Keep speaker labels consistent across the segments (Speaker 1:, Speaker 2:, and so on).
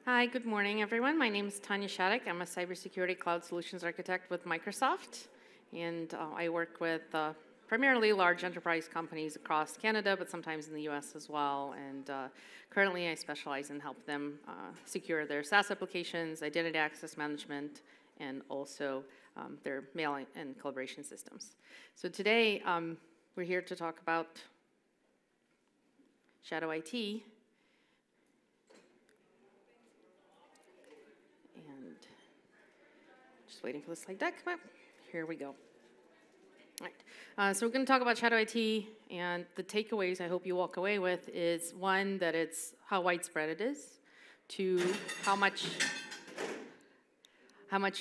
Speaker 1: Hi, good morning, everyone. My name is Tanya Shattuck. I'm a cybersecurity cloud solutions architect with Microsoft, and I work with primarily large enterprise companies across Canada, but sometimes in the US as well. And currently, I specialize in help them secure their SaaS applications, identity access management, and also their mail and collaboration systems. So today, we're here to talk about Shadow IT. Just waiting for the slide deck. Come up. Here we go. All right. So we're going to talk about Shadow IT, and the takeaways I hope you walk away with is, one, that it's how widespread it is, two, how much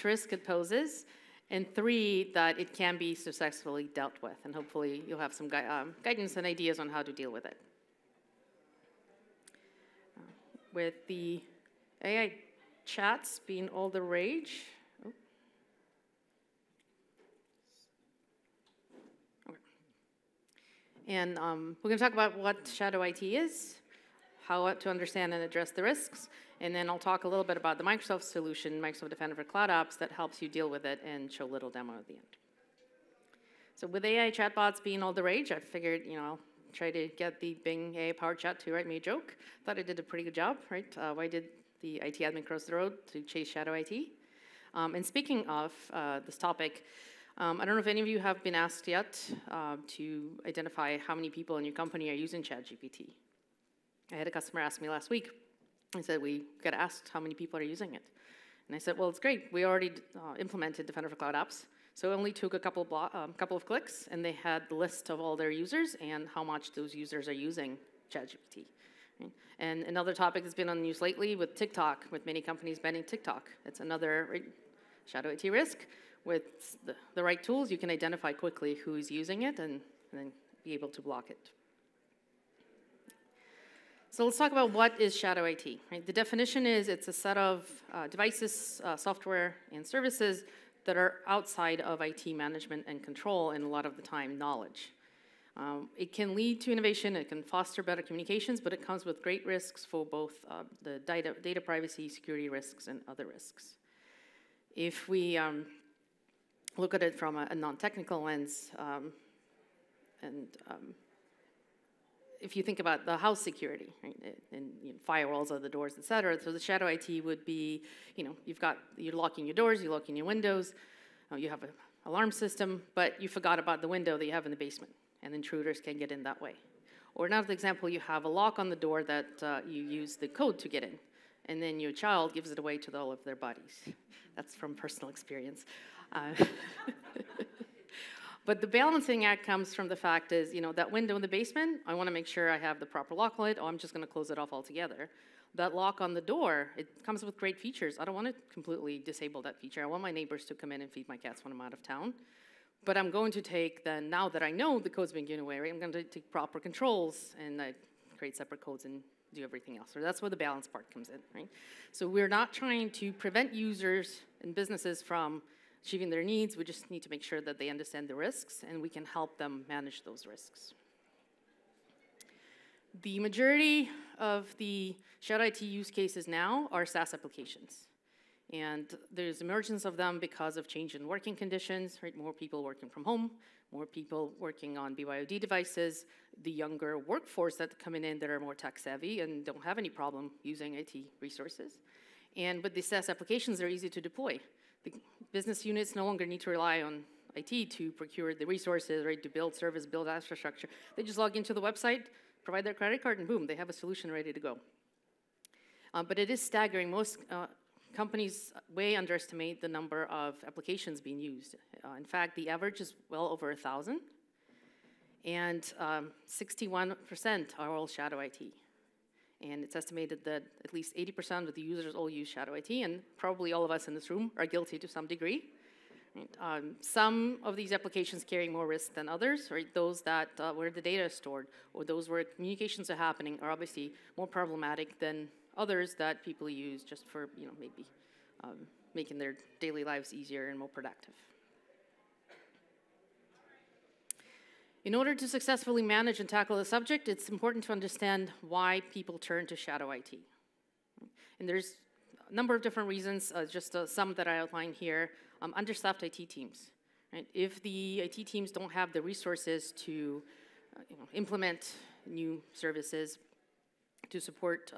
Speaker 1: risk it poses, and three, that it can be successfully dealt with, and hopefully you'll have some guidance and ideas on how to deal with it. With the AI chats being all the rage, and we're going to talk about what Shadow IT is, how to understand and address the risks, and then I'll talk a little bit about the Microsoft solution, Microsoft Defender for Cloud Apps, that helps you deal with it and show a little demo at the end. So with AI chatbots being all the rage, I figured, I'll try to get the Bing AI powered chat to write me a joke. Thought I did a pretty good job, right? Why did the IT admin cross the road to chase Shadow IT? And speaking of this topic, I don't know if any of you have been asked yet to identify how many people in your company are using ChatGPT. I had a customer ask me last week. He said, we got asked how many people are using it. And I said, well, it's great. We already implemented Defender for Cloud Apps. So it only took a couple of clicks, and they had the list of all their users and how much those users are using ChatGPT. Right? And another topic that's been on the news lately with TikTok, with many companies banning TikTok. It's another Shadow IT risk. With the right tools, you can identify quickly who's using it and then be able to block it. So let's talk about what is Shadow IT. Right? The definition is it's a set of devices, software, and services that are outside of IT management and control, and a lot of the time, knowledge. It can lead to innovation, it can foster better communications, but it comes with great risks for both the data privacy, security risks, and other risks. If we look at it from a non-technical lens, if you think about the house security, right, and firewalls are the doors, et cetera, so the Shadow IT would be, you're locking your doors, you're locking your windows, you have an alarm system, but you forgot about the window that you have in the basement, and intruders can get in that way. Or another example, you have a lock on the door that you use the code to get in, and then your child gives it away to all of their buddies. That's from personal experience. But the balancing act comes from the fact is, that window in the basement, I want to make sure I have the proper lock on it, or I'm just going to close it off altogether. That lock on the door, it comes with great features. I don't want to completely disable that feature. I want my neighbors to come in and feed my cats when I'm out of town. But I'm going to take, then, now that I know the code's being given away, right, I'm going to take proper controls and create separate codes and do everything else. So that's where the balance part comes in, right? So we're not trying to prevent users and businesses from achieving their needs. We just need to make sure that they understand the risks, and we can help them manage those risks. The majority of the Shadow IT use cases now are SaaS applications. And there's emergence of them because of change in working conditions, right? More people working from home, more people working on BYOD devices, the younger workforce that coming in that are more tech savvy and don't have any problem using IT resources. And with the SaaS applications, they're easy to deploy. The business units no longer need to rely on IT to procure the resources, right, to build service, build infrastructure. They just log into the website, provide their credit card, and boom, they have a solution ready to go. But it is staggering. Most companies way underestimate the number of applications being used. In fact, the average is well over 1,000, and 61% are all Shadow IT. And it's estimated that at least 80% of the users all use Shadow IT, and probably all of us in this room are guilty to some degree. Right? Some of these applications carry more risk than others, right? Those that where the data is stored, or those where communications are happening, are obviously more problematic than others that people use just for, maybe making their daily lives easier and more productive. In order to successfully manage and tackle the subject, it's important to understand why people turn to Shadow IT. And there's a number of different reasons, just some that I outlined here. Understaffed IT teams. Right? If the IT teams don't have the resources to implement new services, to support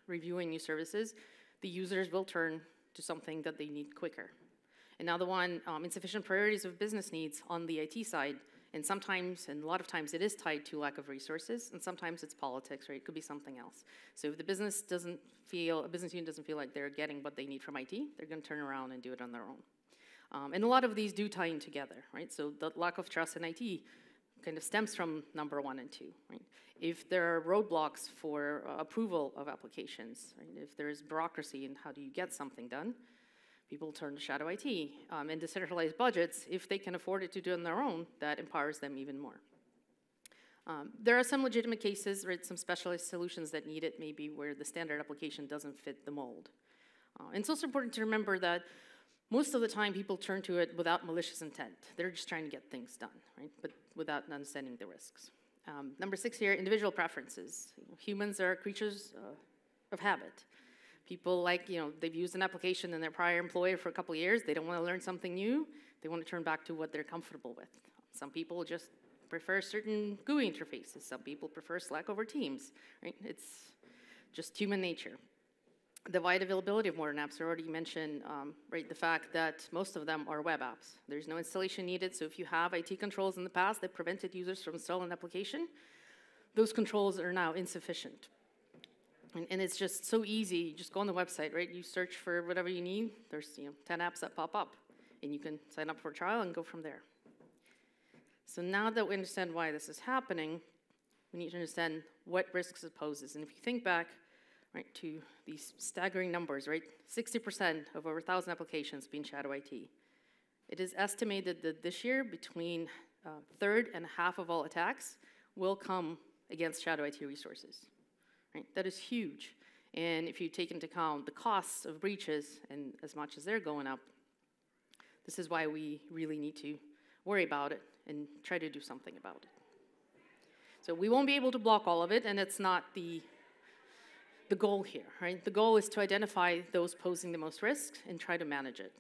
Speaker 1: reviewing new services, the users will turn to something that they need quicker. Another one, insufficient priorities of business needs on the IT side. And sometimes, and a lot of times, it is tied to lack of resources, and sometimes it's politics, right? It could be something else. So if the business doesn't feel, a business unit doesn't feel like they're getting what they need from IT, they're going to turn around and do it on their own. And a lot of these do tie in together, right? So the lack of trust in IT kind of stems from number 1 and 2, right? If there are roadblocks for approval of applications, right? If there's bureaucracy in how do you get something done, people turn to shadow IT. And decentralized budgets, if they can afford it to do it on their own, that empowers them even more. There are some legitimate cases, right, some specialized solutions that need it, maybe where the standard application doesn't fit the mold. And it's also important to remember that most of the time people turn to it without malicious intent. They're just trying to get things done, right, but without understanding the risks. Number 6 here, individual preferences. Humans are creatures of habit. People they've used an application in their prior employer for a couple of years. They don't want to learn something new. They want to turn back to what they're comfortable with. Some people just prefer certain GUI interfaces. Some people prefer Slack over Teams, right? It's just human nature. The wide availability of modern apps, I already mentioned, right, the fact that most of them are web apps. There's no installation needed, so if you have IT controls in the past that prevented users from installing an application, those controls are now insufficient. And it's just so easy. You just go on the website, right? You search for whatever you need. There's 10 apps that pop up, and you can sign up for a trial and go from there. So now that we understand why this is happening, we need to understand what risks it poses. And if you think back, right, to these staggering numbers, right? 60% of over 1,000 applications being shadow IT. It is estimated that this year, between a third and half of all attacks will come against shadow IT resources. Right? That is huge. And if you take into account the costs of breaches, and as much as they're going up, this is why we really need to worry about it and try to do something about it. So we won't be able to block all of it, and it's not the goal here, right? The goal is to identify those posing the most risks and try to manage it.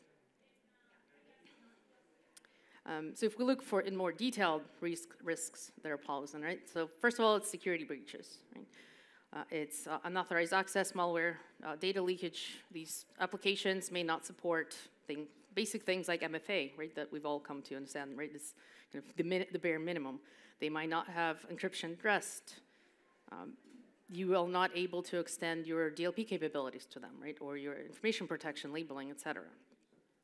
Speaker 1: So if we look for in more detailed risks that are posed, right? So first of all, it's security breaches, right? It's unauthorized access, malware, data leakage. These applications may not support basic things like MFA, right, that we've all come to understand, right? This kind of the bare minimum. They might not have encryption addressed. You are not able to extend your DLP capabilities to them, right, or your information protection, labeling, et cetera.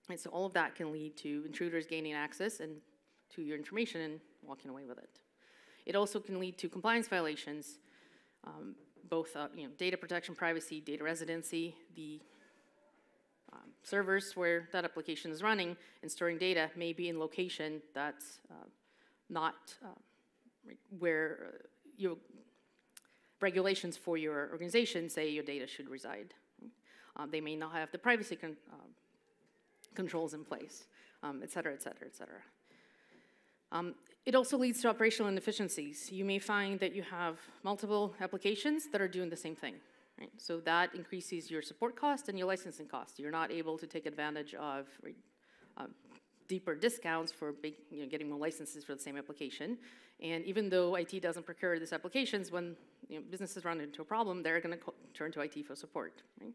Speaker 1: And so all of that can lead to intruders gaining access to your information and walking away with it. It also can lead to compliance violations. Both data protection, privacy, data residency, the servers where that application is running and storing data may be in location that's not where your regulations for your organization say your data should reside. They may not have the privacy controls in place, et cetera, et cetera, et cetera. It also leads to operational inefficiencies. You may find that you have multiple applications that are doing the same thing. Right? So that increases your support cost and your licensing cost. You're not able to take advantage of deeper discounts for getting more licenses for the same application. And even though IT doesn't procure these applications, when businesses run into a problem, they're going to turn to IT for support. Right?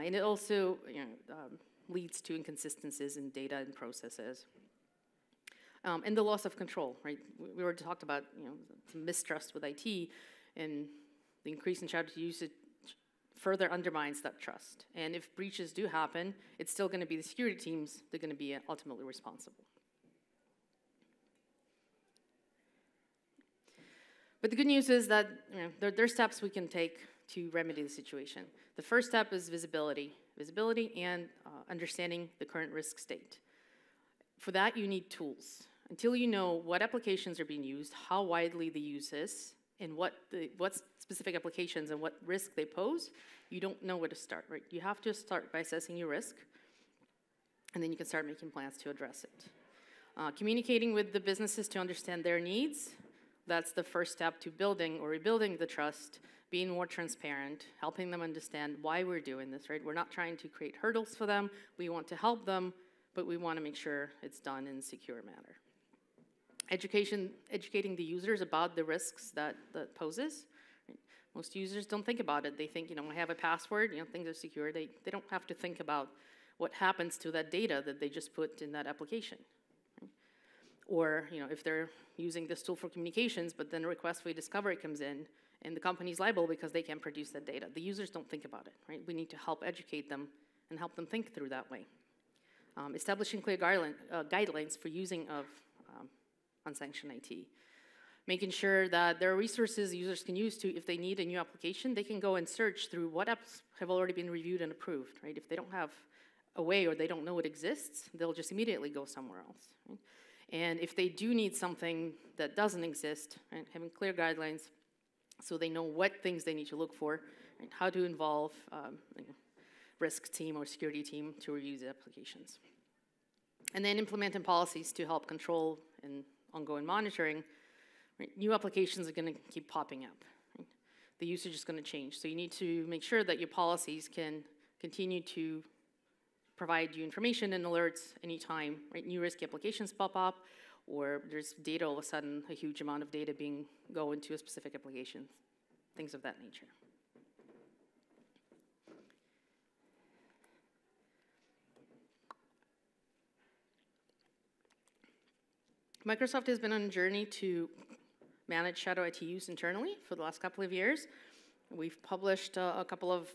Speaker 1: And it also leads to inconsistencies in data and processes. And the loss of control, right? We already talked about some mistrust with IT, and the increase in shadow usage further undermines that trust. And if breaches do happen, it's still going to be the security teams that are going to be ultimately responsible. But the good news is that there are steps we can take to remedy the situation. The first step is visibility and understanding the current risk state. For that, you need tools. Until you know what applications are being used, how widely the use is, and what specific applications and what risk they pose, you don't know where to start, right? You have to start by assessing your risk, and then you can start making plans to address it. Communicating with the businesses to understand their needs, that's the first step to building or rebuilding the trust, being more transparent, helping them understand why we're doing this, right? We're not trying to create hurdles for them. We want to help them, but we want to make sure it's done in a secure manner. Educating the users about the risks that poses. Right? Most users don't think about it. They think, I have a password, things are secure. They don't have to think about what happens to that data that they just put in that application. Right? Or, if they're using this tool for communications, but then a request for discovery comes in, and the company's liable because they can't produce that data. The users don't think about it, right? We need to help educate them and help them think through that way. Establishing clear guidelines for using of unsanctioned IT. Making sure that there are resources users can use to, if they need a new application, they can go and search through what apps have already been reviewed and approved, right? If they don't have a way or they don't know it exists, they'll just immediately go somewhere else. Right? And if they do need something that doesn't exist, right, having clear guidelines so they know what things they need to look for, right, how to involve risk team or security team to review the applications. And then implementing policies to help control and ongoing monitoring. Right? New applications are going to keep popping up. Right? The usage is going to change. So you need to make sure that your policies can continue to provide you information and alerts anytime, right? New risky applications pop up, or there's data all of a sudden, a huge amount of data go into a specific application, things of that nature. Microsoft has been on a journey to manage shadow IT use internally for the last couple of years. We've published a couple of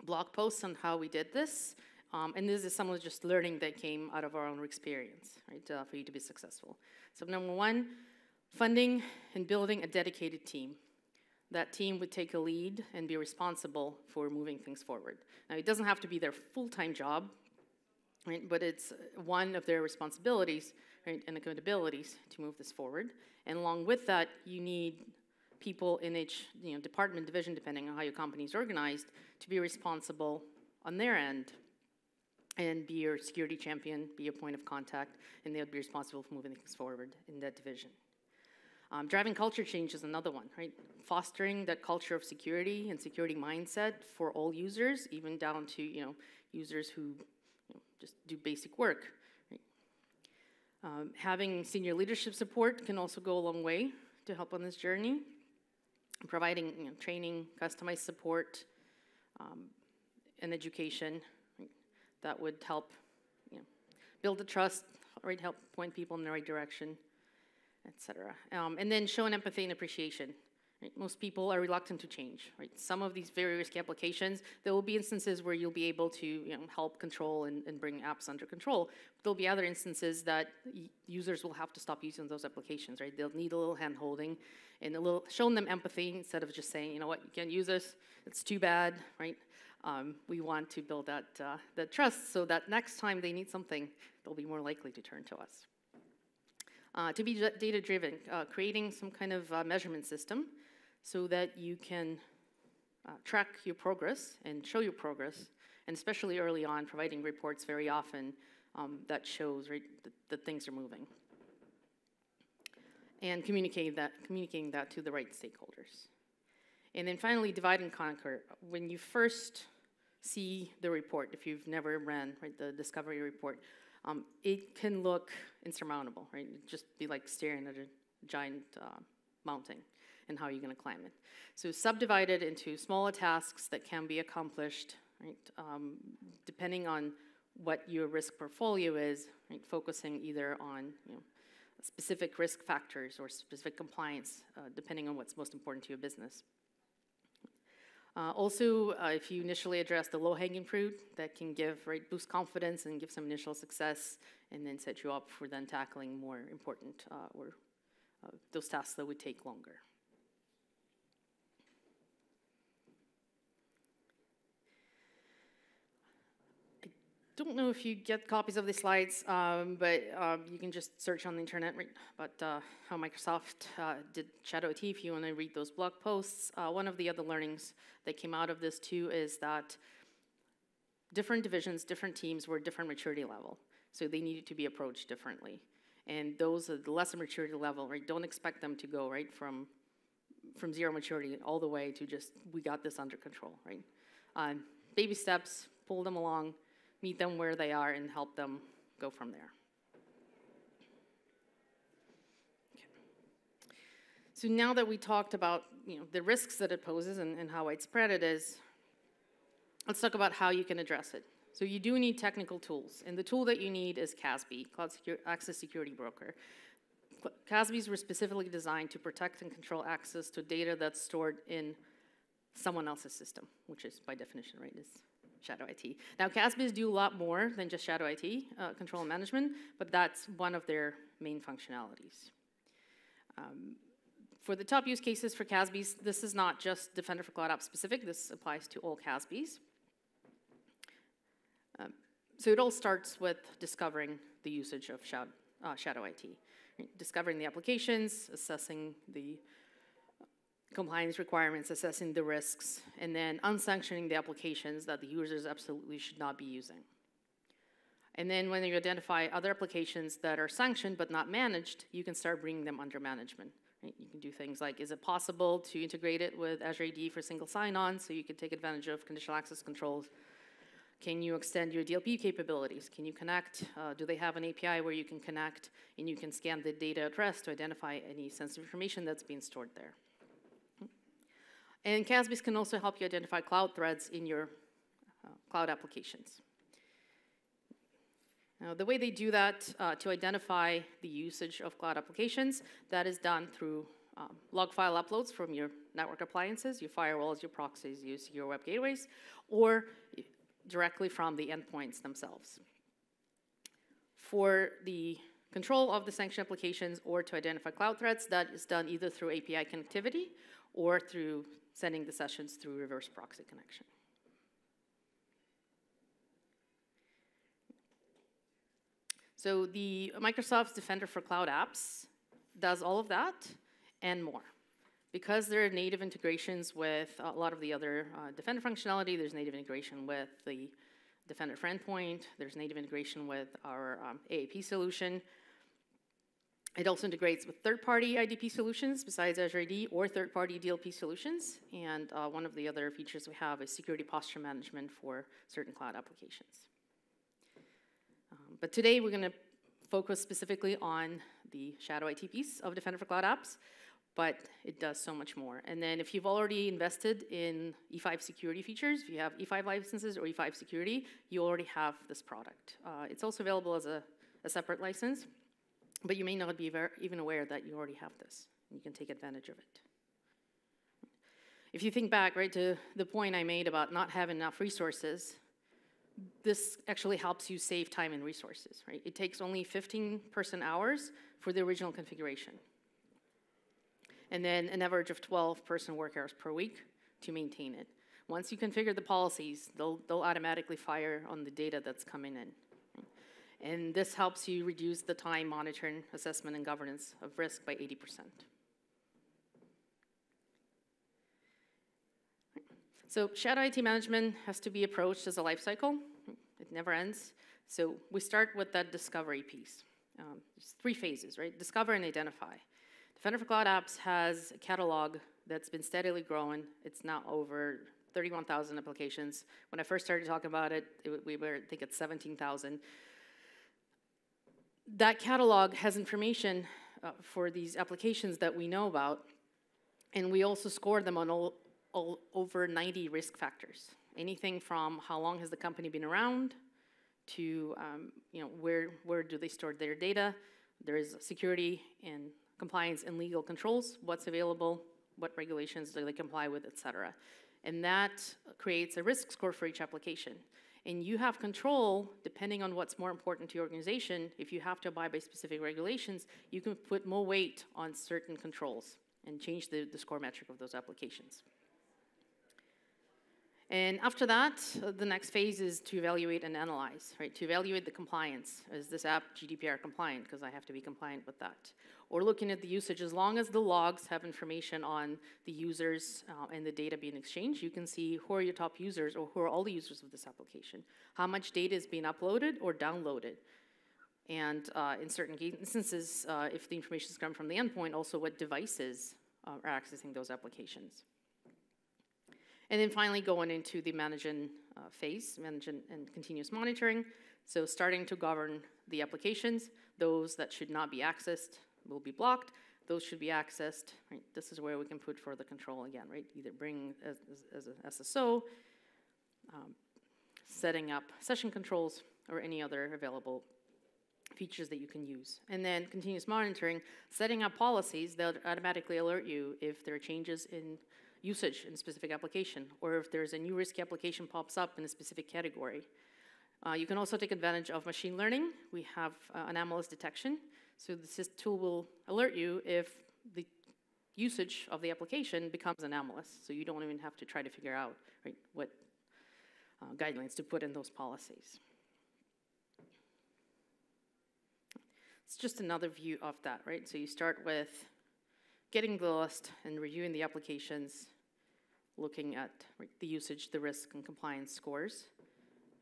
Speaker 1: blog posts on how we did this. And this is some of just learning that came out of our own experience, right, for you to be successful. So number one, funding and building a dedicated team. That team would take a lead and be responsible for moving things forward. Now, it doesn't have to be their full-time job, right, but it's one of their responsibilities, right, and accountabilities to move this forward. And along with that, you need people in each department, division, depending on how your company is organized, to be responsible on their end and be your security champion, be your point of contact, and they'll be responsible for moving things forward in that division. Driving culture change is another one, right? Fostering that culture of security and security mindset for all users, even down to users who just do basic work. Right? Having senior leadership support can also go a long way to help on this journey. Providing training, customized support, and education. That would help build the trust, right, help point people in the right direction, etc. And then showing empathy and appreciation. Right? Most people are reluctant to change. Right? Some of these very risky applications, there will be instances where you'll be able to help control and bring apps under control. But there'll be other instances that users will have to stop using those applications. Right? They'll need a little hand-holding and showing them empathy instead of just saying, you can't use this, it's too bad, right? We want to build that trust so that next time they need something, they'll be more likely to turn to us. To be data-driven, creating some kind of measurement system so that you can track your progress and show your progress, and especially early on, providing reports very often that shows, right, that things are moving. And communicating that to the right stakeholders. And then finally, divide and conquer. When you first see the report, if you've never ran, right, the discovery report, it can look insurmountable, right? It'd just be like staring at a giant mountain and how you're going to climb it. So subdivide it into smaller tasks that can be accomplished, right? Depending on what your risk portfolio is, right? Focusing either on specific risk factors or specific compliance, depending on what's most important to your business. Also, if you initially address the low-hanging fruit, that can boost confidence and give some initial success, and then set you up for then tackling more important or those tasks that would take longer. I don't know if you get copies of the slides, but you can just search on the internet about how Microsoft did Shadow IT if you want to read those blog posts. One of the other learnings that came out of this too is that different divisions, different teams were different maturity level, so they needed to be approached differently. And those are the lesser maturity level, right? Don't expect them to go, right, from zero maturity all the way to just, we got this under control, right? Baby steps, pull them along, meet them where they are, and help them go from there. Okay. So now that we talked about the risks that it poses and how widespread it is, let's talk about how you can address it. So you do need technical tools, and the tool that you need is CASB, Cloud Access Security Broker. CASBs were specifically designed to protect and control access to data that's stored in someone else's system, which is by definition, right, is shadow IT. Now, CASBs do a lot more than just shadow IT control and management, but that's one of their main functionalities. For the top use cases for CASBs, this is not just Defender for Cloud Apps specific, this applies to all CASBs. So it all starts with discovering the usage of shadow IT. Discovering the applications, assessing the compliance requirements, assessing the risks, and then unsanctioning the applications that the users absolutely should not be using. And then when you identify other applications that are sanctioned but not managed, you can start bringing them under management. Right? You can do things like, is it possible to integrate it with Azure AD for single sign-on so you can take advantage of conditional access controls? Can you extend your DLP capabilities? Can you connect? Do they have an API where you can connect and you can scan the data at rest to identify any sensitive information that's being stored there? And CASBs can also help you identify cloud threats in your cloud applications. Now, the way they do that to identify the usage of cloud applications, that is done through log file uploads from your network appliances, your firewalls, your proxies, your secure web gateways, or directly from the endpoints themselves. For the control of the sanctioned applications or to identify cloud threats, that is done either through API connectivity or through sending the sessions through reverse proxy connection. So the Microsoft's Defender for Cloud Apps does all of that and more. Because there are native integrations with a lot of the other Defender functionality, there's native integration with the Defender for Endpoint, there's native integration with our AAP solution. It also integrates with third-party IDP solutions besides Azure AD or third-party DLP solutions. And one of the other features we have is security posture management for certain cloud applications. But today we're going to focus specifically on the shadow IT piece of Defender for Cloud Apps, but it does so much more. And then if you've already invested in E5 security features, if you have E5 licenses or E5 security, you already have this product. It's also available as a separate license, but you may not be even aware that you already have this. And you can take advantage of it. If you think back, right, to the point I made about not having enough resources, this actually helps you save time and resources, right? It takes only 15 person-hours for the original configuration. And then an average of 12 person work hours per week to maintain it. Once you configure the policies, they'll automatically fire on the data that's coming in. And this helps you reduce the time monitoring, assessment, and governance of risk by 80%. So shadow IT management has to be approached as a life cycle. It never ends. So we start with that discovery piece. There's 3 phases, right? Discover and identify. Defender for Cloud Apps has a catalog that's been steadily growing. It's now over 31,000 applications. When I first started talking about it, we were, I think, at 17,000. That catalog has information for these applications that we know about, and we also score them on over 90 risk factors. Anything from how long has the company been around to where do they store their data. There is security and compliance and legal controls, what's available, what regulations do they comply with, et cetera. And that creates a risk score for each application. And you have control, depending on what's more important to your organization. If you have to abide by specific regulations, you can put more weight on certain controls and change the score metric of those applications. And after that, the next phase is to evaluate and analyze, right? To evaluate the compliance. Is this app GDPR compliant? Because I have to be compliant with that. Or looking at the usage, as long as the logs have information on the users and the data being exchanged, you can see who are your top users or who are all the users of this application. How much data is being uploaded or downloaded. And in certain instances, if the information is coming from the endpoint, also what devices are accessing those applications. And then finally going into the managing phase, managing and continuous monitoring. So starting to govern the applications, those that should not be accessed will be blocked, those should be accessed, right? This is where we can put further control again, right? Either bring as an SSO, setting up session controls, or any other available features that you can use. And then continuous monitoring, setting up policies that automatically alert you if there are changes in usage in a specific application, or if there's a new risky application pops up in a specific category. You can also take advantage of machine learning. We have anomalous detection. So this tool will alert you if the usage of the application becomes anomalous. So you don't even have to try to figure out, right, what guidelines to put in those policies. It's just another view of that, right? So you start with getting the list and reviewing the applications, looking at, right, the usage, the risk, and compliance scores,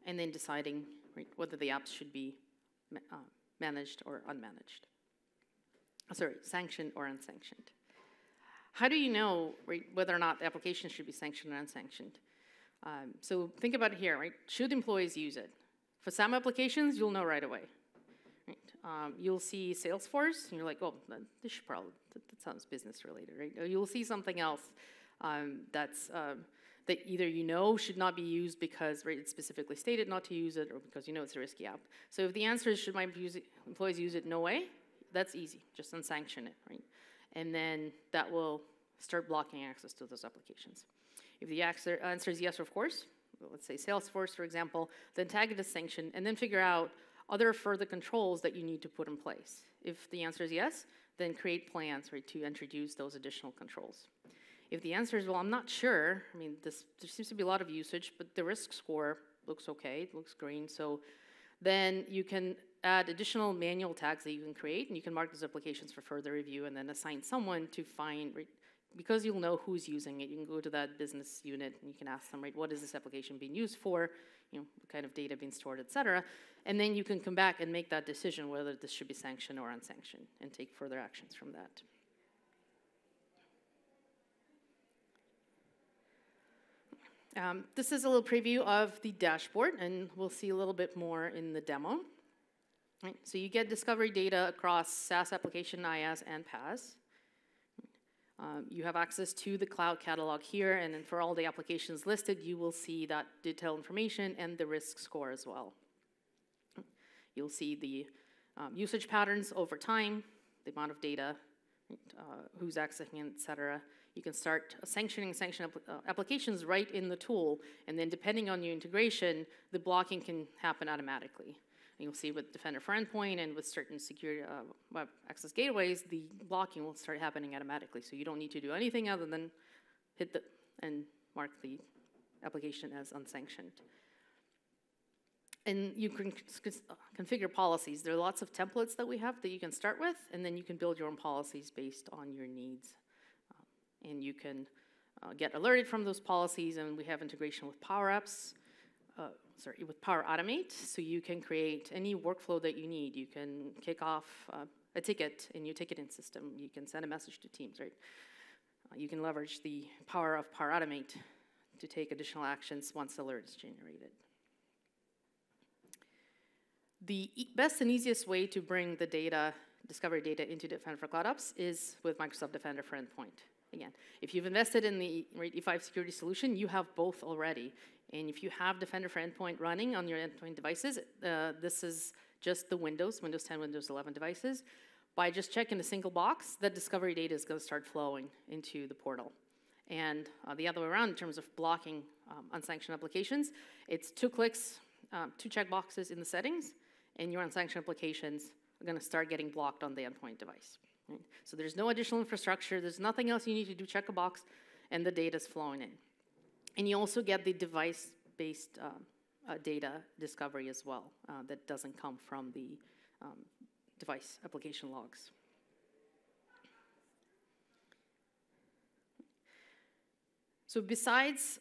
Speaker 1: and then deciding, right, whether the apps should be managed or unmanaged. Sorry, sanctioned or unsanctioned. How do you know, right, whether or not the application should be sanctioned or unsanctioned? So think about it here, right? Should employees use it? For some applications, you'll know right away. Right? You'll see Salesforce, and you're like, oh, this should probably, that sounds business related, right? Or you'll see something else that either you know should not be used because, right, it's specifically stated not to use it, or because you know it's a risky app. So if the answer is, should my employees use it? No way. That's easy. Just unsanction it, right? And then that will start blocking access to those applications. If the answer is yes, of course, let's say Salesforce, for example, then tag it as sanctioned, and then figure out other further controls that you need to put in place. If the answer is yes, then create plans, right, to introduce those additional controls. If the answer is, well, I'm not sure, I mean, there seems to be a lot of usage, but the risk score looks okay, it looks green, so then you can add additional manual tags that you can create, and you can mark those applications for further review, and then assign someone to find, right, because you'll know who's using it, you can go to that business unit, and you can ask them, right, what is this application being used for, you know, what kind of data being stored, et cetera, and then you can come back and make that decision whether this should be sanctioned or unsanctioned, and take further actions from that. This is a little preview of the dashboard, and we'll see a little bit more in the demo. Right, so you get discovery data across SaaS application, IaaS, and PaaS. You have access to the cloud catalog here, and then for all the applications listed, you will see that detailed information and the risk score as well. You'll see the usage patterns over time, the amount of data, who's accessing it, et cetera. You can start sanctioning applications right in the tool, and then depending on your integration, the blocking can happen automatically. And you'll see with Defender for Endpoint and with certain security web access gateways, the blocking will start happening automatically. So you don't need to do anything other than hit and mark the application as unsanctioned. And you can configure policies. There are lots of templates that we have that you can start with, and then you can build your own policies based on your needs. And you can get alerted from those policies, and we have integration with Power Apps, with Power Automate, so you can create any workflow that you need. You can kick off a ticket in your ticketing system. You can send a message to teams, right? You can leverage the power of Power Automate to take additional actions once the alert is generated. The best and easiest way to bring the data, discovery data, into Defender for Cloud Apps is with Microsoft Defender for Endpoint. Again, if you've invested in the E5 security solution, you have both already. And if you have Defender for Endpoint running on your endpoint devices, this is just the Windows 10, Windows 11 devices. By just checking a single box, that discovery data is going to start flowing into the portal. And the other way around, in terms of blocking unsanctioned applications, it's 2 clicks, 2 checkboxes in the settings, and your unsanctioned applications are going to start getting blocked on the endpoint device. Right? So there's no additional infrastructure, there's nothing else you need to do, check a box, and the data is flowing in. And you also get the device-based data discovery as well that doesn't come from the device application logs. So besides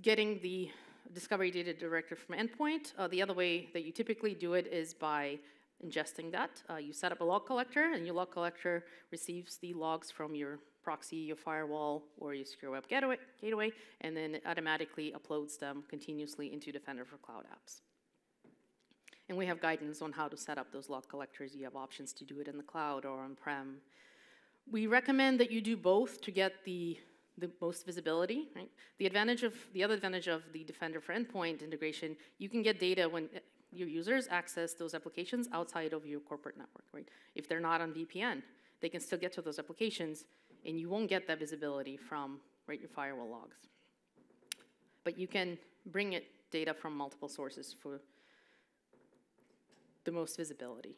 Speaker 1: getting the discovery data directly from endpoint, the other way that you typically do it is by ingesting that. You set up a log collector, and your log collector receives the logs from your proxy, your firewall, or your secure web gateway, and then it automatically uploads them continuously into Defender for Cloud Apps. And we have guidance on how to set up those log collectors. You have options to do it in the cloud or on-prem. We recommend that you do both to get the most visibility, right? The other advantage of the Defender for Endpoint integration, you can get data when your users access those applications outside of your corporate network, right? If they're not on VPN, they can still get to those applications, and you won't get that visibility from, right, your firewall logs. But you can bring it data from multiple sources for the most visibility.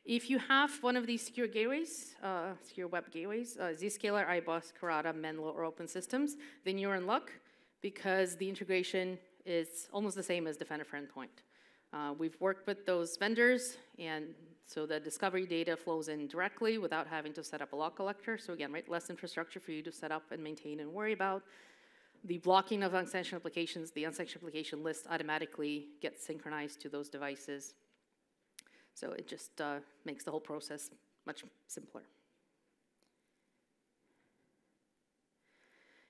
Speaker 1: If you have one of these secure gateways, secure web gateways, Zscaler, iBoss, Karata, Menlo, or Open Systems, then you're in luck because the integration is almost the same as Defender for Endpoint. We've worked with those vendors, and so the discovery data flows in directly without having to set up a log collector. So again, right, less infrastructure for you to set up and maintain and worry about. The blocking of unsanctioned applications, the unsanctioned application list automatically gets synchronized to those devices. So it just makes the whole process much simpler.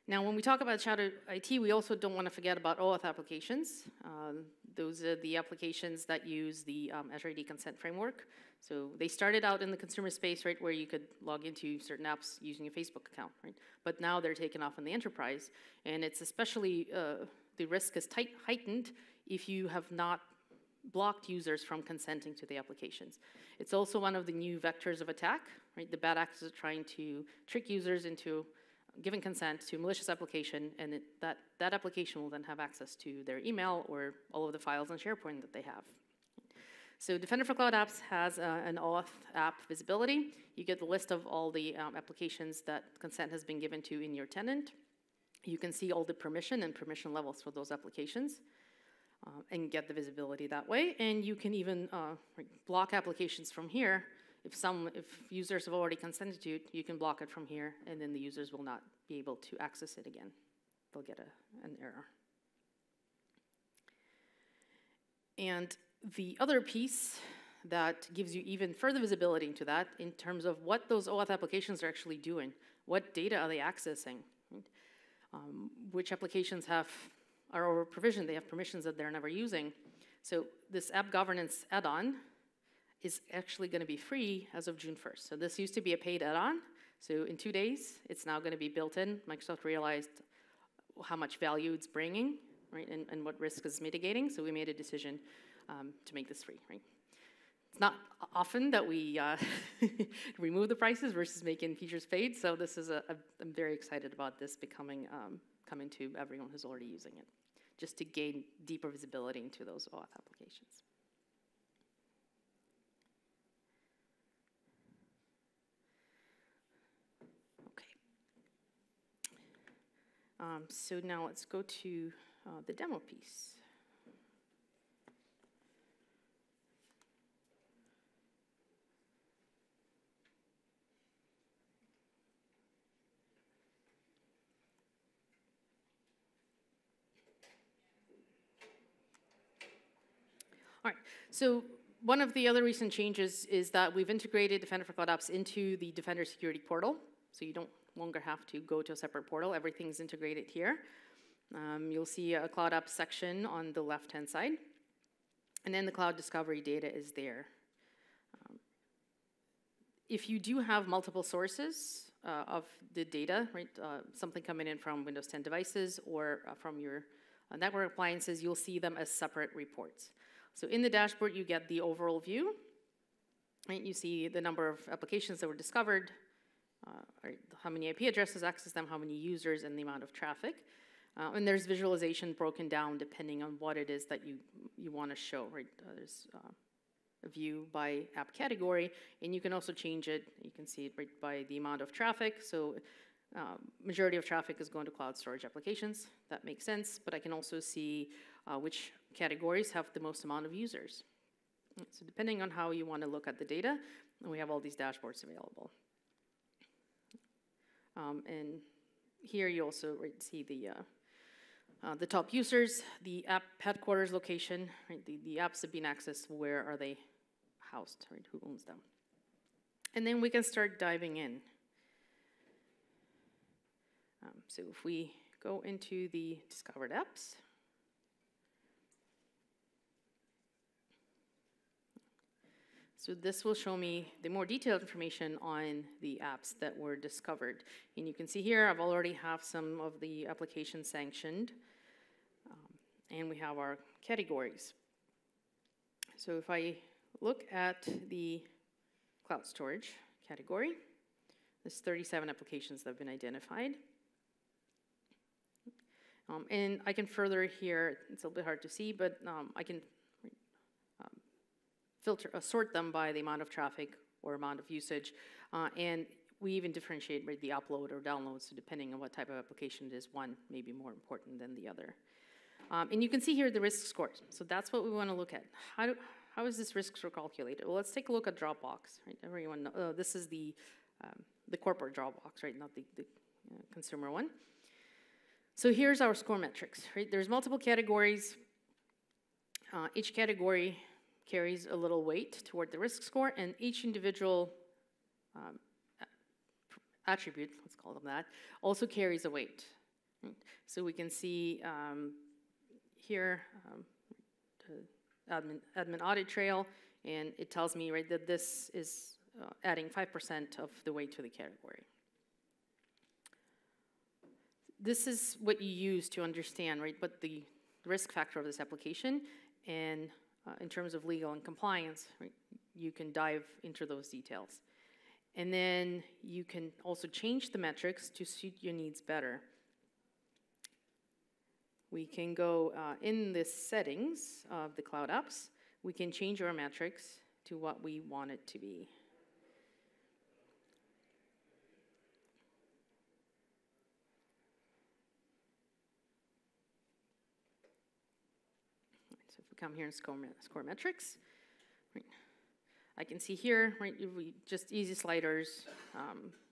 Speaker 1: Now, when we talk about Shadow IT, we also don't want to forget about OAuth applications. Those are the applications that use the Azure AD consent framework. So they started out in the consumer space, right, where you could log into certain apps using a Facebook account, right? But now they're taken off in the enterprise, and it's especially, the risk is heightened if you have not blocked users from consenting to the applications. It's also one of the new vectors of attack, right? The bad actors are trying to trick users into giving consent to a malicious application, and that application will then have access to their email or all of the files on SharePoint that they have. So Defender for Cloud Apps has an OAuth app visibility. You get the list of all the applications that consent has been given to in your tenant. You can see all the permission and permission levels for those applications and get the visibility that way. And you can even block applications from here. If users have already consented to it, you can block it from here, and then the users will not be able to access it again. They'll get an error. And the other piece that gives you even further visibility into that in terms of what those OAuth applications are actually doing. What data are they accessing? Right? Which applications are over provisioned? They have permissions that they're never using. So this app governance add-on is actually going to be free as of June 1st. So this used to be a paid add-on. So in 2 days, it's now going to be built in. Microsoft realized how much value it's bringing, right, and what risk is mitigating. So we made a decision to make this free, right? It's not often that we remove the prices versus making features paid. So this is I'm very excited about this coming to everyone who's already using it, just to gain deeper visibility into those OAuth applications. So now let's go to the demo piece. All right, so one of the other recent changes is that we've integrated Defender for Cloud Apps into the Defender Security portal, so you don't longer have to go to a separate portal. Everything's integrated here. You'll see a Cloud Apps section on the left-hand side, and then the cloud discovery data is there. If you do have multiple sources of the data, right, something coming in from Windows 10 devices or from your network appliances, you'll see them as separate reports. So in the dashboard, you get the overall view, right? You see the number of applications that were discovered, how many IP addresses access them, how many users, and the amount of traffic. And there's visualization broken down depending on what it is that you want to show, right? There's a view by app category, and you can also change it. You can see it right by the amount of traffic. So majority of traffic is going to cloud storage applications. That makes sense, but I can also see which categories have the most amount of users. So depending on how you want to look at the data, we have all these dashboards available. And here you also see the The top users, the app headquarters location, right? The apps have been accessed, where are they housed, right? Who owns them? And then we can start diving in. So if we go into the discovered apps, so this will show me the more detailed information on the apps that were discovered. And you can see here, I've already have some of the applications sanctioned. And we have our categories. So if I look at the cloud storage category, there's 37 applications that have been identified. And I can further here, it's a little bit hard to see, but I can sort them by the amount of traffic or amount of usage. And we even differentiate the upload or download, so depending on what type of application it is, one may be more important than the other. And you can see here the risk scores. So that's what we want to look at. How is this risk score calculated? Well, let's take a look at Dropbox. Right? Everyone know, this is the corporate Dropbox, right? Not the consumer one. So here's our score metrics. Right? There's multiple categories. Each category carries a little weight toward the risk score, and each individual attribute, let's call them that, also carries a weight. Right? So we can see here the admin audit trail, and it tells me, right, that this is adding 5% of the weight to the category. This is what you use to understand, right, what the risk factor of this application, and in terms of legal and compliance, right, you can dive into those details. And then you can also change the metrics to suit your needs better. We can go in the settings of the cloud apps, we can change our metrics to what we want it to be. So if we come here and score metrics, right, I can see here, right, just easy sliders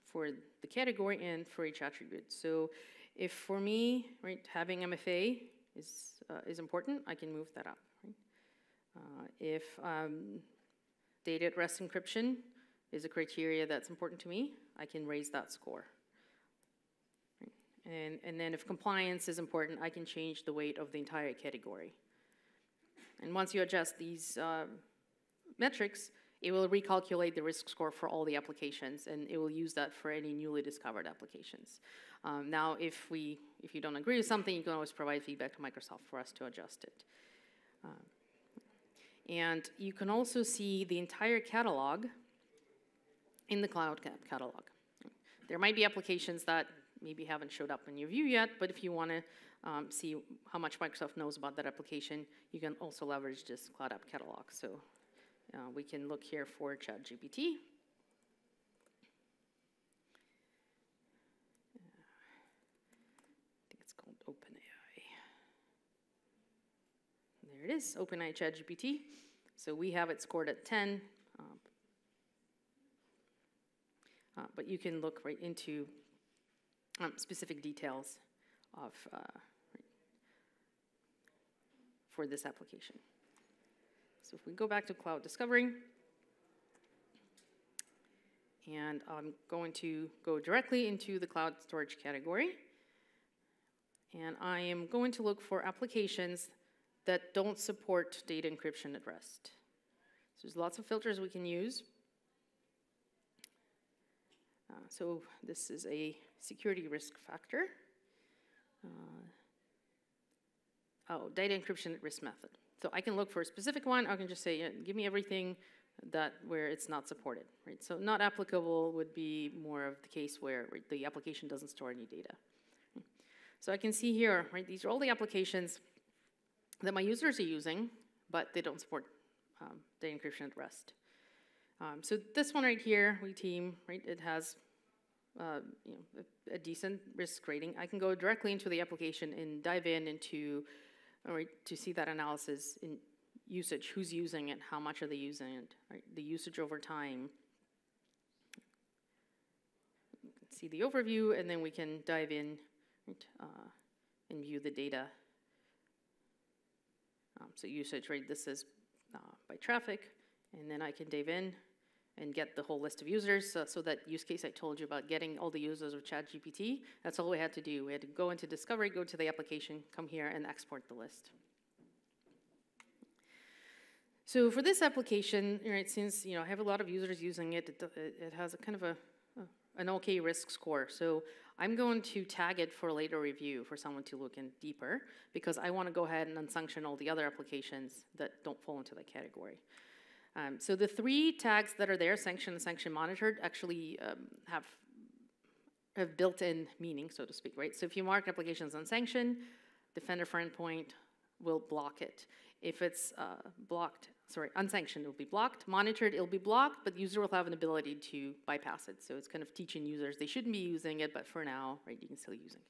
Speaker 1: for the category and for each attribute. So if for me, right, having MFA is important, I can move that up. Right? If data at rest encryption is a criteria that's important to me, I can raise that score. Right? And then if compliance is important, I can change the weight of the entire category. And once you adjust these metrics, it will recalculate the risk score for all the applications, and it will use that for any newly discovered applications. Now, if you don't agree with something, you can always provide feedback to Microsoft for us to adjust it. And you can also see the entire catalog in the cloud catalog. There might be applications that maybe haven't showed up in your view yet, but if you want to see how much Microsoft knows about that application, you can also leverage this cloud app catalog. So we can look here for ChatGPT. I think it's called OpenAI. There it is, OpenAI ChatGPT. So we have it scored at 10. But you can look right into specific details of for this application. So if we go back to cloud discovery, and I'm going to go directly into the cloud storage category, and I am going to look for applications that don't support data encryption at rest. So there's lots of filters we can use. So this is a security risk factor. Data encryption at risk method. So I can look for a specific one. I can just say, give me everything where it's not supported. Right? So not applicable would be more of the case where the application doesn't store any data. So I can see here, right, these are all the applications that my users are using, but they don't support data encryption at rest. So this one right here, WeTeam, right, it has a decent risk rating. I can go directly into the application and dive into, right, to see that analysis in usage, who's using it, how much are they using it, right, the usage over time. You can see the overview, and then we can dive in, right, and view the data. So usage, right, this is by traffic, and then I can dive in and get the whole list of users. So that use case I told you about getting all the users of ChatGPT, that's all we had to do. We had to go into Discovery, go to the application, come here, and export the list. So for this application, right, since I have a lot of users using it, it has a kind of an okay risk score. So I'm going to tag it for later review for someone to look in deeper, because I want to go ahead and unsanction all the other applications that don't fall into that category. So the 3 tags that are there, sanctioned and sanction monitored, actually have built-in meaning, so to speak, right? So if you mark applications unsanctioned, Defender for Endpoint will block it. If it's unsanctioned, it'll be blocked. Monitored, it'll be blocked, but the user will have an ability to bypass it. So it's kind of teaching users they shouldn't be using it, but for now, right, you can still use it.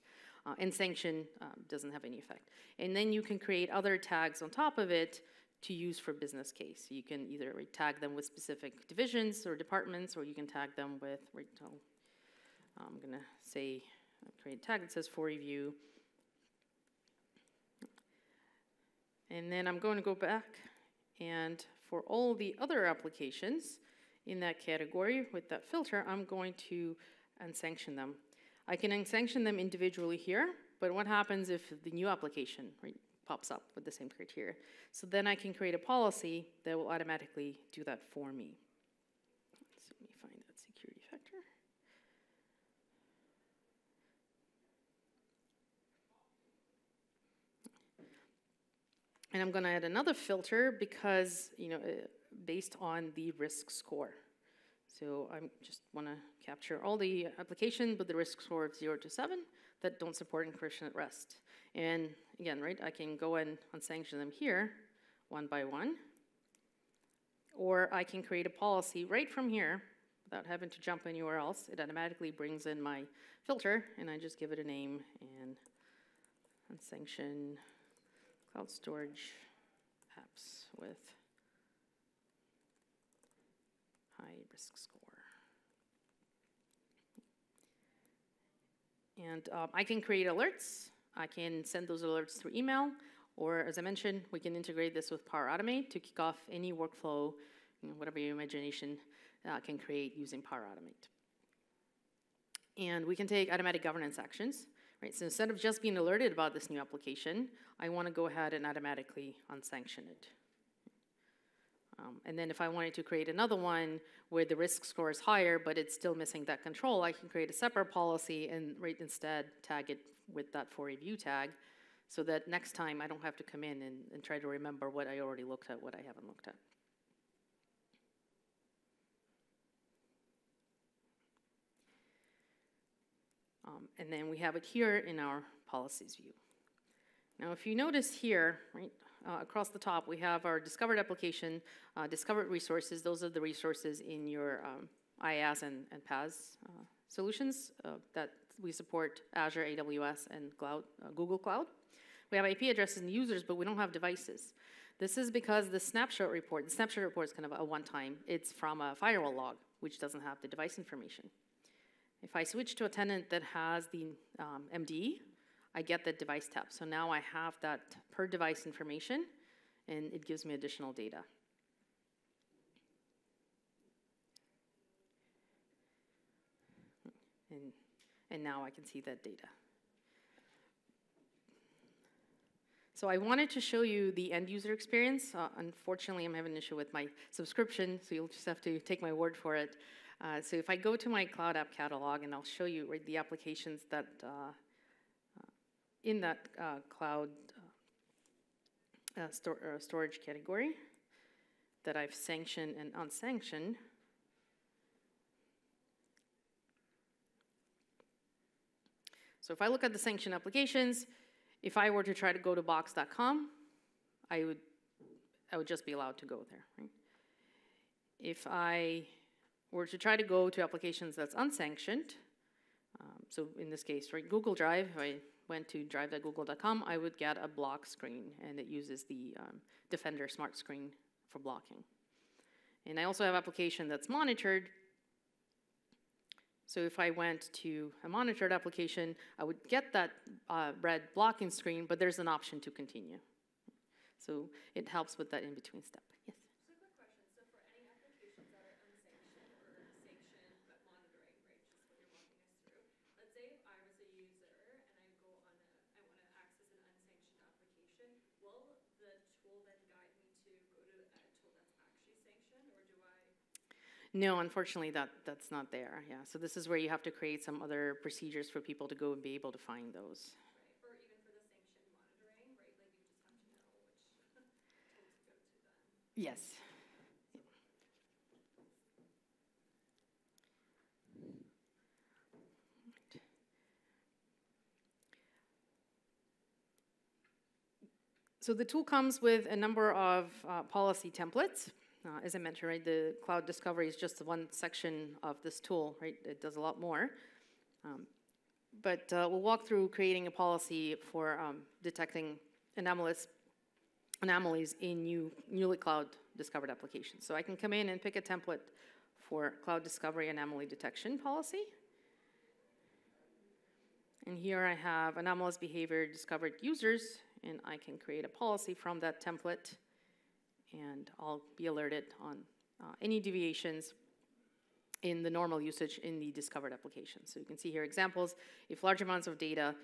Speaker 1: And sanction doesn't have any effect. And then you can create other tags on top of it to use for business case. You can either tag them with specific divisions or departments, or you can tag them with, I'm gonna say, create a tag that says for review. And then I'm going to go back, and for all the other applications in that category with that filter, I'm going to unsanction them. I can unsanction them individually here, but what happens if the new application, right, pops up with the same criteria? So then I can create a policy that will automatically do that for me. So let me find that security factor. And I'm going to add another filter because, based on the risk score. So I just want to capture all the applications with the risk score of 0 to 7 that don't support encryption at rest. And again, right, I can go and unsanction them here, one by one. Or I can create a policy right from here without having to jump anywhere else. It automatically brings in my filter, and I just give it a name and unsanction cloud storage apps with high risk score. And I can create alerts. I can send those alerts through email, or as I mentioned, we can integrate this with Power Automate to kick off any workflow, whatever your imagination can create using Power Automate. And we can take automatic governance actions. Right, so instead of just being alerted about this new application, I want to go ahead and automatically unsanction it. And then if I wanted to create another one where the risk score is higher, but it's still missing that control, I can create a separate policy and instead tag it with that for review tag, so that next time I don't have to come in and try to remember what I already looked at, what I haven't looked at. And then we have it here in our policies view. Now, if you notice here, right, across the top, we have our discovered application, discovered resources. Those are the resources in your IaaS and PaaS solutions that we support: Azure, AWS, and Cloud, Google Cloud. We have IP addresses and users, but we don't have devices. This is because the snapshot report is kind of a one-time. It's from a firewall log, which doesn't have the device information. If I switch to a tenant that has the MDE, I get that device tab. So now I have that per device information, and it gives me additional data. And now I can see that data. So I wanted to show you the end user experience. Unfortunately, I'm having an issue with my subscription, so you'll just have to take my word for it. So if I go to my Cloud App Catalog, and I'll show you the applications that in that cloud storage category that I've sanctioned and unsanctioned. So if I look at the sanctioned applications, if I were to try to go to box.com, I would just be allowed to go there. Right? If I were to try to go to applications that's unsanctioned, so in this case, right, Google Drive, if I went to drive.google.com, I would get a block screen, and it uses the Defender Smart Screen for blocking. And I also have application that's monitored. So if I went to a monitored application, I would get that red blocking screen, but there's an option to continue. So it helps with that in-between step. Yes?
Speaker 2: So quick question. So for any applications that are unsanctioned or sanctioned but monitoring, right, just what you're walking us through, let's say if I was a user and I go on I want to access an unsanctioned application, will the tool then guide me to go to a tool that's actually sanctioned, or do I?
Speaker 1: No, unfortunately, that's not there. Yeah, so this is where you have to create some other procedures for people to go and be able to find those.
Speaker 2: Right, or even for the sanctioned monitoring, right? Like you just have to know which tool to go to then.
Speaker 1: Yes. So the tool comes with a number of policy templates. As I mentioned, right, the cloud discovery is just one section of this tool, right? It does a lot more. But we'll walk through creating a policy for detecting anomalies in newly cloud discovered applications. So I can come in and pick a template for cloud discovery anomaly detection policy. And here I have anomalous behavior discovered users, and I can create a policy from that template, and I'll be alerted on any deviations in the normal usage in the discovered application. So you can see here examples. If large amounts of data,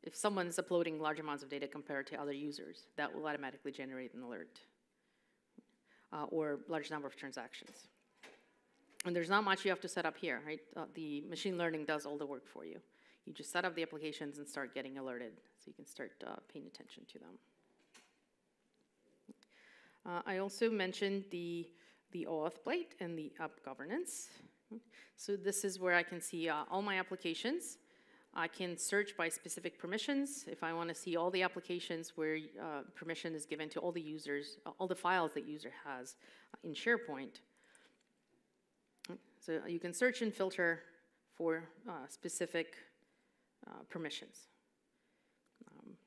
Speaker 1: if someone is uploading large amounts of data compared to other users, that will automatically generate an alert, or large number of transactions. And there's not much you have to set up here, right? The machine learning does all the work for you. You just set up the applications and start getting alerted, so you can start paying attention to them. I also mentioned the OAuth plate and the app governance. So this is where I can see all my applications. I can search by specific permissions. If I want to see all the applications where permission is given to all the users, all the files that user has in SharePoint. So you can search and filter for specific permissions.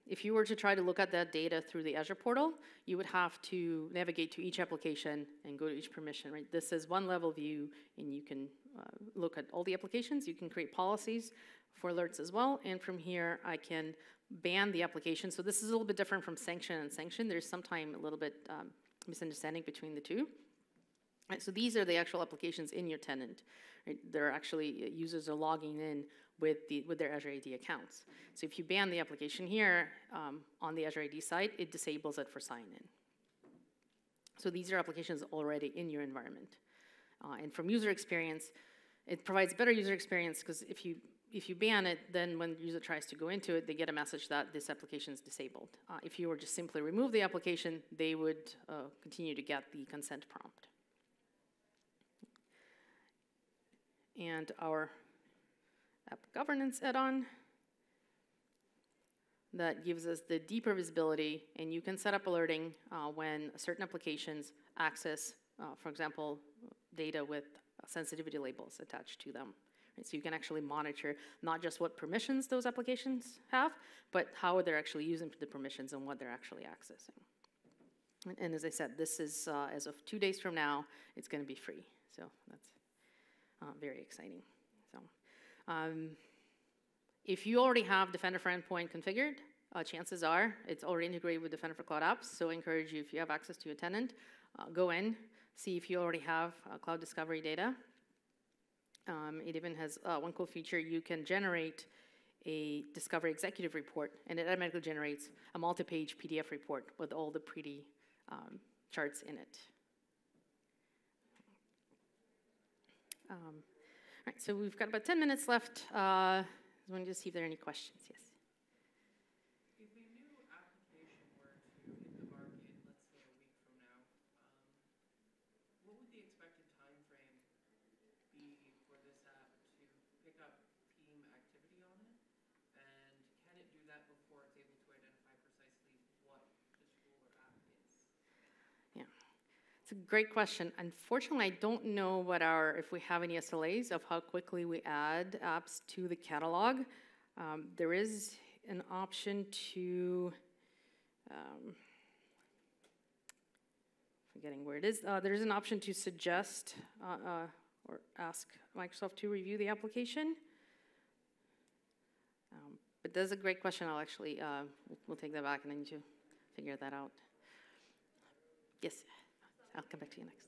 Speaker 1: If you were to try to look at that data through the Azure portal, you would have to navigate to each application and go to each permission, right? This is one level view, and you can look at all the applications. You can create policies for alerts as well, and from here, I can ban the application. So this is a little bit different from sanction and sanction. There's sometimes a little bit misunderstanding between the two. Right, so these are the actual applications in your tenant. Right? They're actually, users are logging in with their Azure AD accounts. So if you ban the application here on the Azure AD side, it disables it for sign-in. So these are applications already in your environment. And from user experience, it provides better user experience because if you ban it, then when the user tries to go into it, they get a message that this application is disabled. If you were to simply remove the application, they would continue to get the consent prompt. And our app governance add-on that gives us the deeper visibility, and you can set up alerting when certain applications access, for example, data with sensitivity labels attached to them. Right? So you can actually monitor not just what permissions those applications have, but how they're actually using the permissions and what they're actually accessing. And as I said, this is, as of 2 days from now, it's going to be free. So that's very exciting. So, if you already have Defender for Endpoint configured, chances are it's already integrated with Defender for Cloud Apps. So I encourage you, if you have access to a tenant, go in, see if you already have cloud discovery data. It even has one cool feature. You can generate a discovery executive report, and it automatically generates a multi-page PDF report with all the pretty charts in it. All right, so we've got about 10 minutes left. I wanted to see if there are any questions. Yes.
Speaker 3: If a new application were to hit the market, let's say a week from now, what would the expected time frame be for this app to pick up team activity on it? And can it do that before it's able to identify precisely what this tool or app is?
Speaker 1: Yeah. It's a great question. Unfortunately, I don't know if we have any SLAs of how quickly we add apps to the catalog. There is an option to, forgetting where it is, there's an option to suggest or ask Microsoft to review the application. But that's a great question. I'll actually, we'll take that back and I need to figure that out. Yes, I'll come back to you next.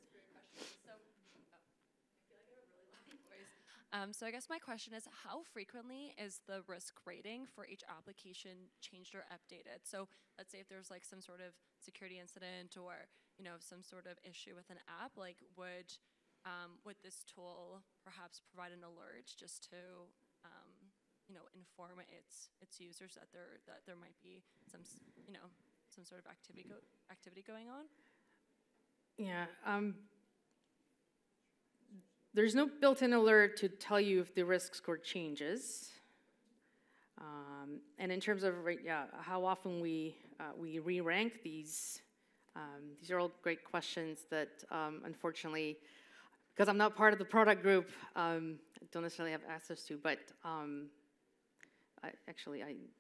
Speaker 2: So I guess my question is, how frequently is the risk rating for each application changed or updated? So let's say if there's like some sort of security incident or, you know, some sort of issue with an app, like would this tool perhaps provide an alert just to, you know, inform its users that there might be some, you know, some sort of activity going on?
Speaker 1: Yeah. There's no built-in alert to tell you if the risk score changes. And in terms of how often we re-rank these are all great questions that unfortunately, because I'm not part of the product group, I don't necessarily have access to. But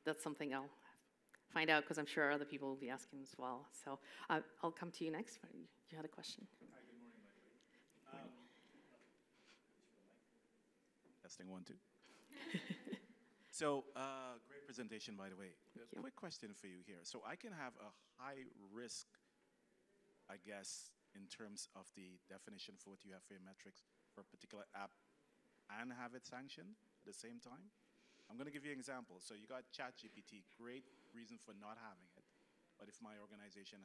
Speaker 1: that's something I'll find out because I'm sure other people will be asking as well. So I'll come to you next. You had a question.
Speaker 4: Hi, good morning, by the way. Testing 1, 2. So, great presentation, by the way. A quick question for you here. So I can have a high risk, I guess, in terms of the definition for what you have for your metrics for a particular app and have it sanctioned at the same time? I'm going to give you an example. So you got ChatGPT, great reason for not having it. But if my organization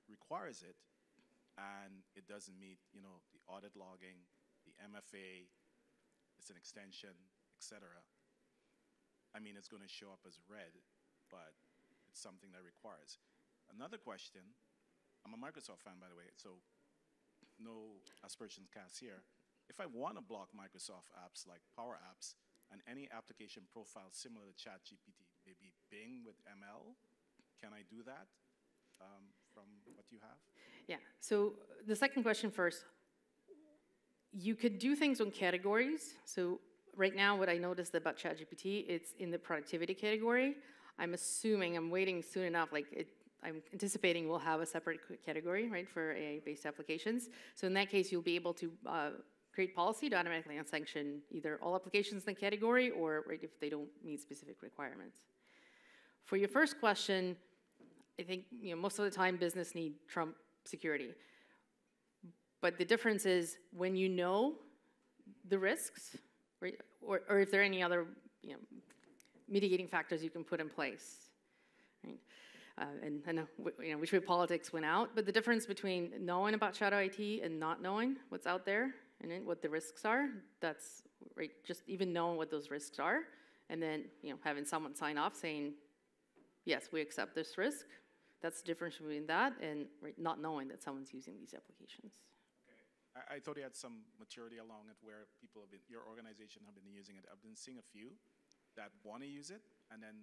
Speaker 4: requires it and it doesn't meet, you know, the audit logging, the MFA, it's an extension, etc. I mean, it's going to show up as red, but it's something that requires. Another question, I'm a Microsoft fan, by the way, so no aspersions cast here. If I want to block Microsoft apps like Power Apps and any application profile similar to ChatGPT, maybe Bing with ML, can I do that from what you have?
Speaker 1: Yeah, so the second question first. You could do things on categories. So right now, what I noticed about ChatGPT, it's in the productivity category. I'm waiting soon enough, I'm anticipating we'll have a separate category, right, for AI-based applications. So in that case, you'll be able to create policy to automatically unsanction either all applications in the category or right, if they don't meet specific requirements. For your first question, I think most of the time business need trump security. But the difference is when you know the risks, right, or if there are any other mitigating factors you can put in place. Right? And I know which way politics went out, but the difference between knowing about shadow IT and not knowing what's out there and what the risks are, that's right. Just even knowing what those risks are, and then having someone sign off saying, yes, we accept this risk. That's the difference between that and not knowing that someone's using these applications.
Speaker 4: I thought you had some maturity along it where people have been, your organization have been using it. I've been seeing a few that want to use it, and then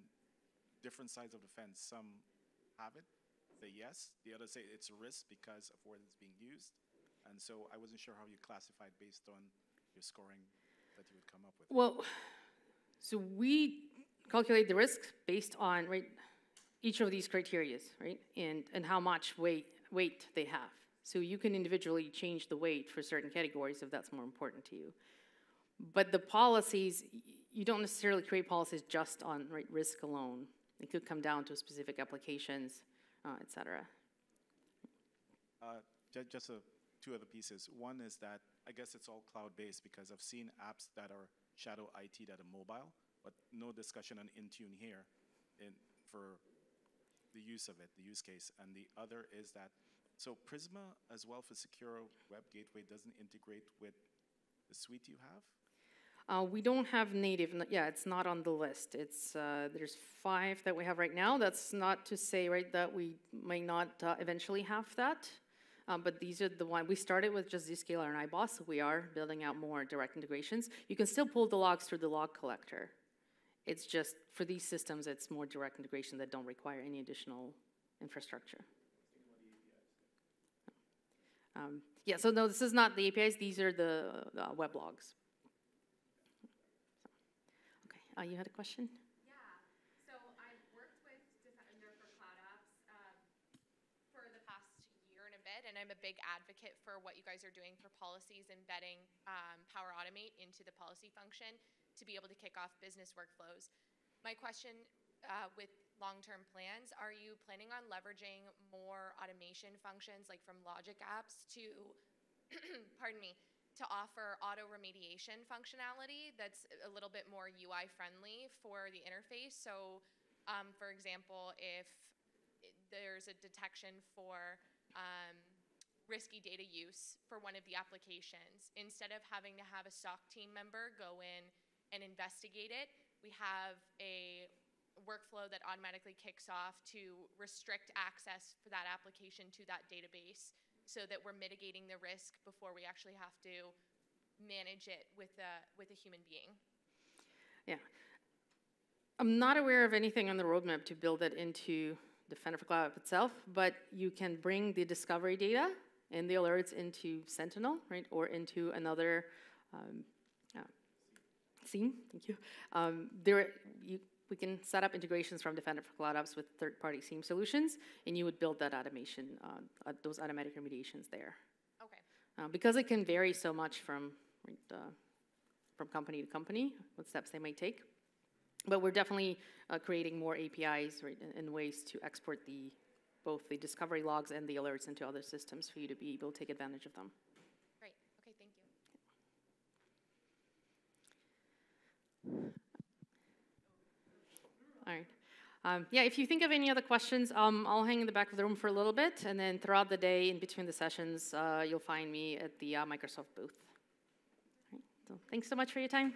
Speaker 4: different sides of the fence. Some have it, say yes. The others say it's a risk because of where it's being used. And so I wasn't sure how you classified based on your scoring that you would come up with.
Speaker 1: Well, so we calculate the risk based on each of these criteria, right, and how much weight they have. So you can individually change the weight for certain categories if that's more important to you. But the policies, you don't necessarily create policies just on risk alone. It could come down to specific applications, et cetera.
Speaker 4: Just two other pieces. One is that I guess it's all cloud-based because I've seen apps that are shadow IT that are mobile, but no discussion on Intune here for the use of it, the use case. And the other is that so Prisma, as well for secure web gateway, doesn't integrate with the suite you have?
Speaker 1: We don't have native. Yeah, it's not on the list. It's there's 5 that we have right now. That's not to say that we may not eventually have that. But these are the ones. We started with just Zscaler and iBoss. So we are building out more direct integrations. You can still pull the logs through the log collector. It's just for these systems, it's more direct integration that don't require any additional infrastructure. Yeah, so no, this is not the APIs. These are the web logs. Okay, you had a question?
Speaker 5: Yeah, so I've worked with Defender for Cloud Apps for the past year and a bit, and
Speaker 6: I'm a big advocate for what you guys are doing for policies, embedding Power Automate into the policy function to be able to kick off business workflows. My question with long-term plans, are you planning on leveraging more automation functions like from logic apps to, pardon me, to offer auto remediation functionality that's a little bit more UI friendly for the interface? So for example, if there's a detection for risky data use for one of the applications, instead of having to have a SOC team member go in and investigate it, we have a workflow that automatically kicks off to restrict access for that application to that database so that we're mitigating the risk before we actually have to manage it with a human being.
Speaker 1: Yeah. I'm not aware of anything on the roadmap to build that into Defender for Cloud App itself, but you can bring the discovery data and the alerts into Sentinel, right, or into another SIEM, thank you. We can set up integrations from Defender for Cloud Apps with third-party SIEM solutions, and you would build that automation, those automatic remediations there.
Speaker 6: Okay.
Speaker 1: Because it can vary so much from company to company, what steps they might take. But we're definitely creating more APIs, right, and ways to export both the discovery logs and the alerts into other systems for you to be able to take advantage of them.
Speaker 6: Great. Okay, thank you.
Speaker 1: All right. Yeah, if you think of any other questions, I'll hang in the back of the room for a little bit, and then throughout the day, in between the sessions, you'll find me at the Microsoft booth. All right, so thanks so much for your time.